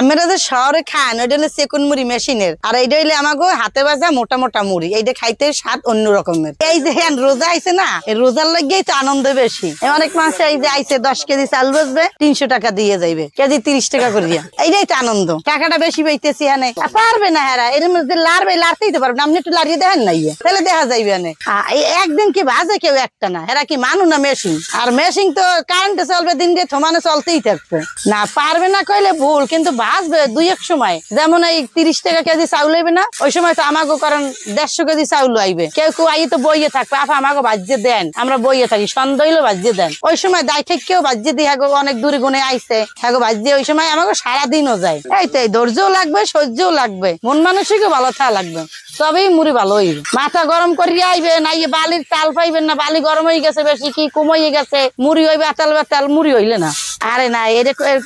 আমরা যে শহরে খান ওইটা হলো সেকুন মুড়ি মেশিনের, আর এইটা হইলে আমাকে হাতে ভাজা মোটা মোটা মুড়ি, এইটা খাইতে স্বাদ অন্য রকমের। এই যে রোজা আইছে না, এই রোজার লাগিয়েই তো আনন্দ বেশি। অনেক মানুষ এই যে আইছে 10 কেজি চাল বেচবে 300 টাকা দিয়ে যাইবে, কেজি 30 টাকা করে দিয়া, এইটাই তো আনন্দ। টাকাটা বেশি পাইতেছি হানে, পারবে না হেরা এর মধ্যে লাড়বে, লাড়তেই তো পারবে না। আপনি একটু লাড়িয়ে দেখেন না, তাহলে দেখা যাইবে না। একদিন কি ভাজে কেউ একটা না, হেরা কি মানু না মেশিন? আর মেশিন তো কারেন্টে চলবে, দিন দিয়ে থমানে চলতেই থাকবে না। পারবে না কইলে ভুল, কিন্তু ভাজবে দুই এক সময়। যেমন এই 30 টাকা কেজি চাউল হইবে না, ওই সময় তো আমাকে করেন 150 কেজি চাউল আইবে। কেউ কেউ আই তো বইয়ে থাকবে, আপা আমাকে ভাজিয়ে দেন, আমরা বইয়ে থাকি, সন্ধ্যা হইলেও ভাজিয়ে দেন। ওই সময় দায় থেকেও ভাজিয়ে দিই, হ্যাঁ অনেক দূরে গুনে আইসে, হ্যাঁ ভাজিয়ে ওই সময় আমাকে সারাদিনও যায়। এই তো ধৈর্যও লাগবে, সহ্যও লাগবে, মন মানসিকও ভালো থাকা লাগবে, তবেই মুড়ি ভালো হইবে। মাথা গরম করিয়া আইবে না, বালির তাল পাইবেন না, বালি গরম হয়ে গেছে বেশি, কি কমাইয়ে গেছে, মুড়ি হইবে আতাল বেতাল, মুড়ি হইলে না। আরে না,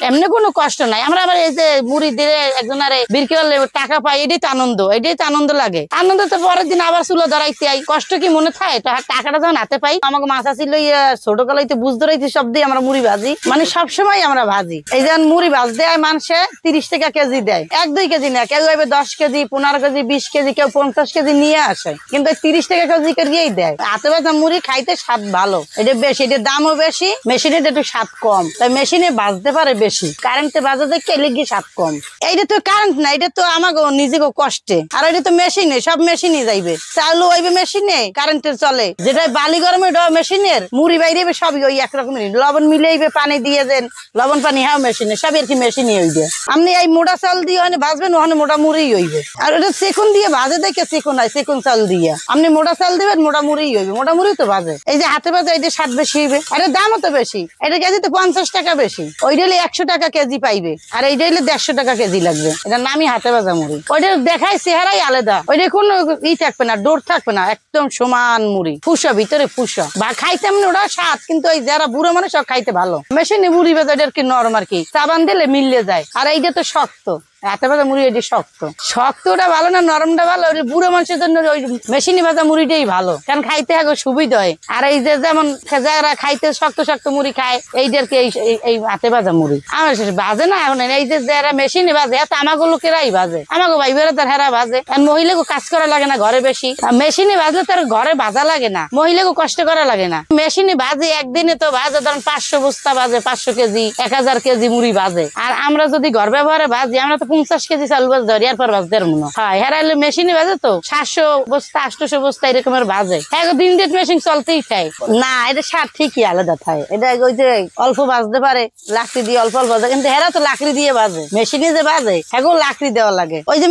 এমনি কোনো কষ্ট নাই। আমরা আবার এই যে মুড়ি দিয়ে একজন আরে বিক্রি করলে টাকা পাই, এটাই তো আনন্দ, এটাই তো আনন্দ লাগে। আনন্দ তো পরের দিন আবার চুলো ধরাইতে আই, কষ্ট কি মনে থাকে? টাকাটা যখন হাতে পাই, আমাকে মাছা ছিল ছোট কালাইতে বুঝ ধরাইতে সব দিয়ে আমরা মুড়ি ভাজি, মানে সবসময় আমরা ভাজি। এই যেমন মুড়ি ভাজ দেয় মানুষে 30 টাকা কেজি দেয়, 1-2 কেজি না, কেউ হইবে 10 কেজি 15 কেজি 20 কেজি, কেউ 50 কেজি নিয়ে আসে, কিন্তু 30 টাকা কেজি করিয়েই দেয়। হাতে ভাজা মুড়ি খাইতে স্বাদ ভালো, এটা বেশি, এটার দামও বেশি, মেশিনে একটু স্বাদ কম, তাই মেশিনে বাজতে পারে বেশি, কারেন্টে বাজাতে কেলে গিয়ে স্বাদ কম। এইটা তো কারেন্ট না, এটা তো আমাকে নিজেকে কষ্টে। আর এটা তো মেশিনে, সব মেশিনে যাইবে, চালু হইবে মেশিনে, কারেন্টের চলে, যেটা বালি গরমে ওটাও মেশিনের, মুড়ি বাইরে সবই ওই একরকমের। লবণ মিলেইবে, পানি দিয়ে দেন, লবণ পানি হ্যাঁ মেশিনে, সব আর কি মেশিনে হইবে। আপনি এই মোটা চাল দিয়ে ওখানে ভাজবেন, ওখানে মোটা মুড়ি হইবে। আর ওটা সেকুন দিয়ে ভাজে দেখে সেকুন হয়, সেকুন চাল দিয়ে আপনি মোটা চাল দিবেন, মোটা মুড়ি হইবে, মোটা মুড়ি তো ভাজে। এই যে হাতে ভাজা এটা স্বাদ বেশি হইবে, আর এর দামও তো বেশি, এটা কেজি তো 50 টাকা বেশি। ওইটা 100 টাকা কেজি পাইবে, আর এইটা 150 টাকা কেজি লাগবে। এটা নামই হাতে ভাজা মুড়ি। ওইটা দেখায় চেহারাই আলাদা, ওইটা কোনো থাকবে না, ডোর থাকবে না, একদম সমান মুড়ি, ফুসা ভিতরে ফুসা, বা খাইতে এমনি ওটা স্বাদ, কিন্তু ওই যারা বুড়ো মানুষ সব খাইতে ভালো। মেশিনে মুড়ি ভাজা এটা কি নরম আর কি, চাবান দিলে মিললে যায়। আর এইটা তো শক্ত, হাতে ভাজা মুড়ি এটি শক্ত, শক্তটা ভালো না নরমটা ভালো? ওই বুড়ো মানুষের জন্য ওই মেশিনে ভাজা মুড়িটাই ভালো, কারণ খাইতে আগে সুবিধা হয়। আর এই যে যেমন যারা খাইতে শক্ত শক্ত মুড়ি খায়, এইদেরকে এই হাতে ভাজা মুড়ি আমার বাজে না। এখন এই যে যারা মেশিনে ভাজে, এত আমাকে লোকেরাই ভাজে, আমাকে ভাই বেড়া তার হেরা ভাজে। আর মহিলাকে কাজ করা লাগে না ঘরে বেশি, মেশিনে ভাজলে তার ঘরে ভাজা লাগে না, মহিলাকে কষ্ট করা লাগে না। মেশিনে ভাজে একদিনে তো ভাজে ধরেন 500 বস্তা ভাজে, 500 কেজি 1000 কেজি মুড়ি ভাজে। আর আমরা যদি ঘর ব্যবহারে ভাজি, আমরা তো 50 কেজি চাল বাজ ধরি, এরপর বাজ দেড় মনে হয়। হেরাইলে মেশিনে বাজে তো 700 বস্তা 800 বস্তা এরকমের বাজে, দিন দিয়ে মেশিন চলতেই থাকে না। এটা স্বাদ ঠিকই আলাদা থাকে, এটা ওই যে অল্প বাজতে পারে লাকড়ি দিয়ে, অল্প অল্প বাজে, কিন্তু হেরা তো লাকড়ি দিয়ে বাজে। মেশিনে যে বাজে হ্যাঁ লাকড়ি দেওয়া লাগে। ওই যে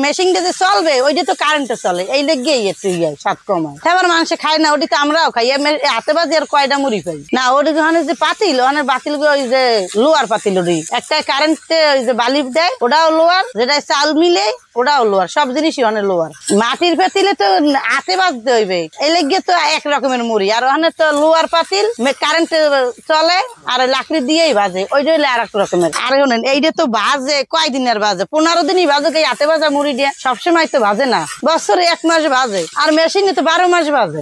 মেশিনটা যে চলবে ওইটা তো কারেন্টে চলে, এই লেগেই একটু স্বাদ কম হয়। এবার মানুষ খায় না, ওটি তো আমরাও খাই। হাতে বাজে আর কয়টা মুড়ি পাই না, ওটি ওখানে যে পাতিল, ওখানে বাতিল ওই যে লোয়ার পাতিল, ওটি একটা কারেন্টে ওই যে বালি দেয়, ওটাও লোয়ার, যেটা চাল মিলে ওটাও লোয়ার, সব জিনিসই অনেক লোয়ার। মাটির পাতিলে তো হাতে বাজতে হইবে, এই লেগে তো এক রকমের মুড়ি। আর ওখানে তো লোয়ার পাতিল, কারেন্টে চলে, আর লাকড়ি দিয়েই বাজে, ওইটা হইলে আর এক রকমের। আর এইটা তো বাজে কয়দিনের বাজে, 15 দিনই বাজে। এই হাতে বাজা মুড়ি দিয়ে সবসময় তো বাজে না, বছরে 1 মাস বাজে, আর মেশিনে তো 12 মাস বাজে।